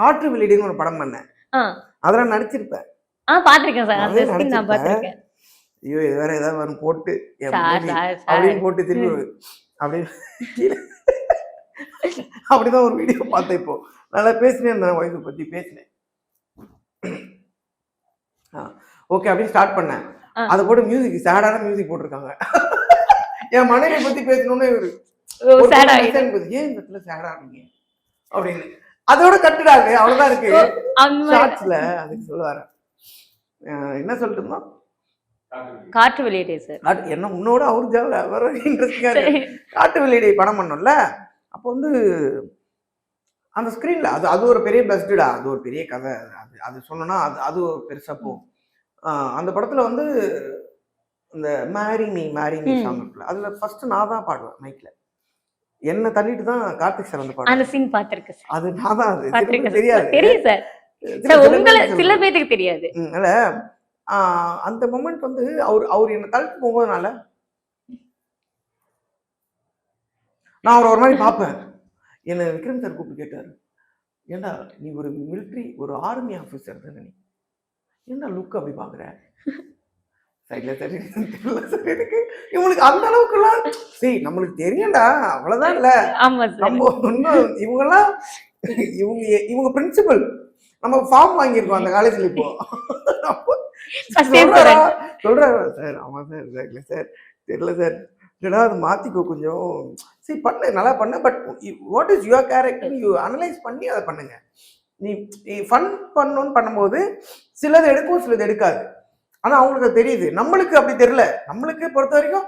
காற்று வெளியிடுன்னு ஒரு படம் பண்ணேன். அதெல்லாம் நடிச்சிருப்பேன். பாத்திருக்கேன் சார். அந்த சீன் நான் பாத்திருக்கேன். ஐயோ இது வேற ஏதாவது போட்டு அப்படின்னு போட்டு திரும்பி அப்படின்னு அப்படிதான் ஒரு வீடியோ பார்த்தேன். இப்போ நல்லா பேசினேன் இருந்தேன், ஒய்ஃபை பத்தி பேசினேன். ஓகே அப்படின்னு ஸ்டார்ட் பண்ணேன். அதை போட்டு மியூசிக் சேடான மியூசிக் போட்டிருக்காங்க. என் மனைவி பத்தி பேசணும்னு இவரு ஏன் இந்த இடத்துல சேடா இருந்தீங்க அப்படின்னு அதோட கட்டுடாங்க. அவ்வளவுதான் இருக்கு ஷார்ட்ஸ்ல. அதுக்கு சொல்லுவாரு என்ன சொல்லிட்டு காற்று வெளியிடை சார். என்ன உன்னோட அவரு இன்ட்ரெஸ்டிங்கா இருக்கு. காற்று வெளியிடை படம் பண்ணோம்ல, அப்போ வந்து அந்த ஸ்கிரீன்ல அது ஒரு பெரிய பெஸ்டா, அது ஒரு பெரிய கதை. அது சொன்னோம்னா அது ஒரு பெருசா போகும். அந்த படத்துல வந்து இந்த மேரி மீ சாங் இருக்குல்ல, அதுல ஃபர்ஸ்ட் நான் தான் பாடுவேன் மைக்ல. என்ன தள்ளிட்டு தான் கார்த்திக் சார் வந்து பாடுவார். அந்த சீன் பாத்திருக்கேன். அது நான் தான். அது தெரியாது. தெரியும் சார். சில பேருக்கு தெரியாது. அதனால அந்த மொமெண்ட் வந்து அவர் என்ன தள்ளிட்டு போகும்போதுனால நான் அவர் ஒரு மாதிரி பார்ப்பேன். என்ன விக்ரம் சார் கூப்பிட்டு கேட்டாரு, ஏண்டா நீ ஒரு மிலிட்ரி ஒரு ஆர்மி ஆஃபீஸர் தானே, நீ என்ன லுக் அப்படி பாக்குற? இவங்களுக்கு அந்த அளவுக்குலாம் சரி நம்மளுக்கு தெரியும்டா, அவ்வளவுதான். இல்ல நம்ம ஒன்னும் இவங்கெல்லாம் இவங்க பிரின்சிபல் நம்ம ஃபார்ம் வாங்கியிருக்கோம் அந்த காலேஜ்ல. இப்போ சொல்றாரு சார், ஆமா சார் சார் தெரியல சார், இல்லடா அது மாத்திக்கோ கொஞ்சம், சரி பண்ணு நல்லா பண்ண, but what is your character you analyse பண்ணி அதை பண்ணுங்க. நீ ஃபன் பண்ணணும்னு பண்ணும்போது சிலது எடுக்கும் சிலது எடுக்காது. ஆனா அவங்களுக்கு தெரியுது, நம்மளுக்கு அப்படி தெரியல. நம்மளுக்கு பொறுத்த வரைக்கும்